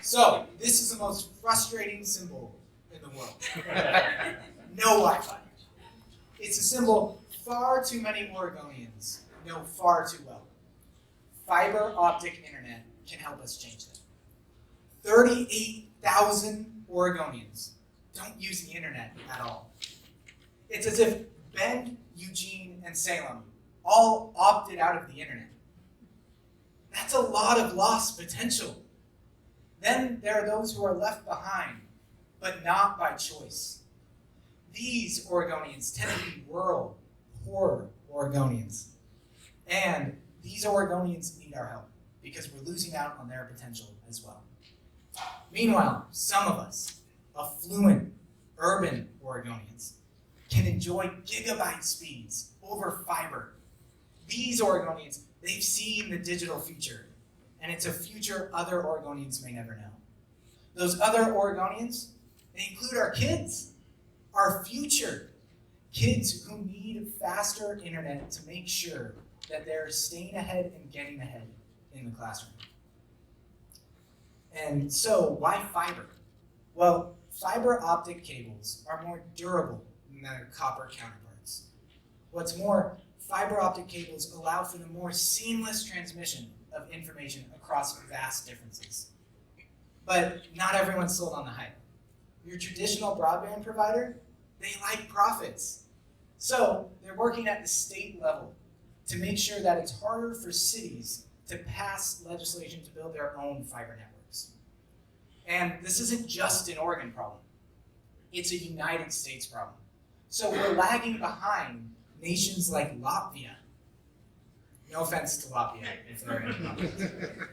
So, this is the most frustrating symbol in the world. No Wi-Fi. It's a symbol far too many Oregonians know far too well. Fiber optic internet can help us change that. 38,000 Oregonians don't use the internet at all. It's as if Bend, Eugene, and Salem all opted out of the internet. That's a lot of lost potential. Then there are those who are left behind, but not by choice. These Oregonians tend to be rural, poor Oregonians. And these Oregonians need our help because we're losing out on their potential as well. Meanwhile, some of us, affluent, urban Oregonians, can enjoy gigabyte speeds over fiber. These Oregonians, they've seen the digital future, and it's a future other Oregonians may never know. Those other Oregonians, they include our kids, our future, kids who need faster internet to make sure that they're staying ahead and getting ahead in the classroom. And so, why fiber? Well, fiber optic cables are more durable than their copper counterparts. What's more, fiber optic cables allow for the more seamless transmission of information across vast differences. But not everyone's sold on the hype. Your traditional broadband provider, they like profits. So they're working at the state level to make sure that it's harder for cities to pass legislation to build their own fiber networks. And this isn't just an Oregon problem. It's a United States problem. So we're lagging behind nations like Latvia. No offense to Latvia, if there are any Latvians.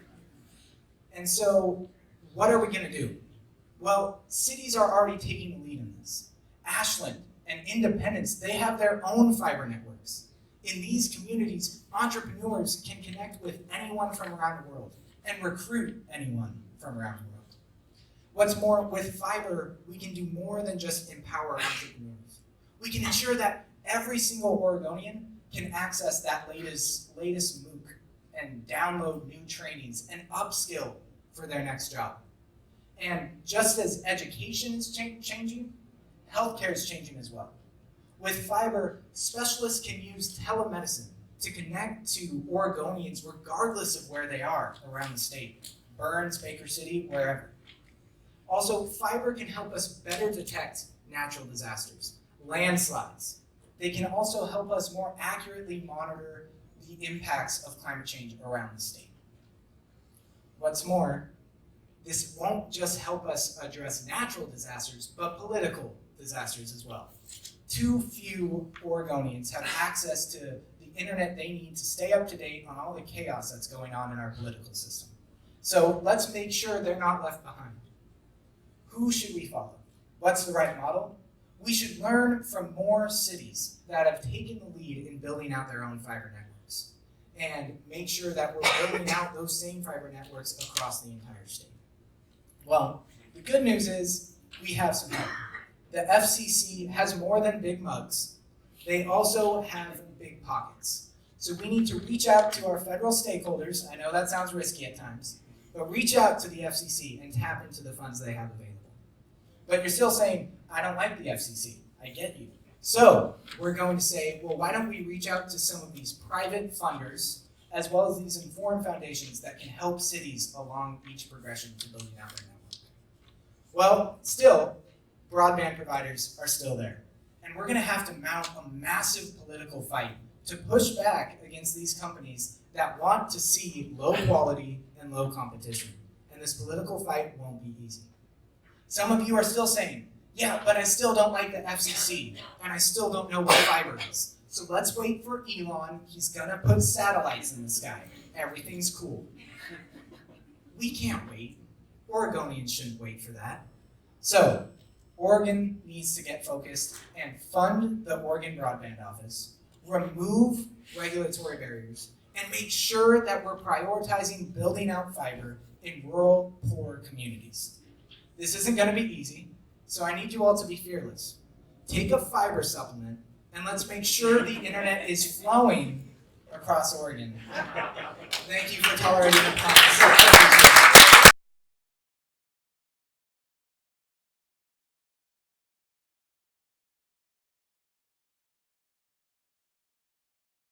And so, what are we going to do? Well, cities are already taking the lead in this. Ashland and Independence, they have their own fiber networks. In these communities, entrepreneurs can connect with anyone from around the world and recruit anyone from around the world. What's more, with fiber, we can do more than just empower entrepreneurs. We can ensure that every single Oregonian can access that latest MOOC and download new trainings and upskill for their next job. And just as education is changing, healthcare is changing as well. With fiber, specialists can use telemedicine to connect to Oregonians regardless of where they are around the state, Burns, Baker City, wherever. Also, fiber can help us better detect natural disasters, landslides. They can also help us more accurately monitor the impacts of climate change around the state. What's more, this won't just help us address natural disasters, but political disasters as well. Too few Oregonians have access to the internet they need to stay up to date on all the chaos that's going on in our political system. So let's make sure they're not left behind. Who should we follow? What's the right model? We should learn from more cities that have taken the lead in building out their own fiber networks and make sure that we're building out those same fiber networks across the entire state. Well, the good news is we have some help. The FCC has more than big mugs. They also have big pockets. So we need to reach out to our federal stakeholders. I know that sounds risky at times, but reach out to the FCC and tap into the funds they have available. But you're still saying, I don't like the FCC. I get you. So we're going to say, well, why don't we reach out to some of these private funders as well as these informed foundations that can help cities along each progression to building out their network. Well, still, broadband providers are still there. And we're going to have to mount a massive political fight to push back against these companies that want to see low quality and low competition. And this political fight won't be easy. Some of you are still saying, yeah, but I still don't like the FCC, and I still don't know what fiber is. So let's wait for Elon. He's going to put satellites in the sky. Everything's cool. We can't wait. Oregonians shouldn't wait for that. So Oregon needs to get focused and fund the Oregon Broadband Office, remove regulatory barriers, and make sure that we're prioritizing building out fiber in rural, poor communities. This isn't going to be easy, so I need you all to be fearless. Take a fiber supplement, and let's make sure the internet is flowing across Oregon. Thank you for tolerating the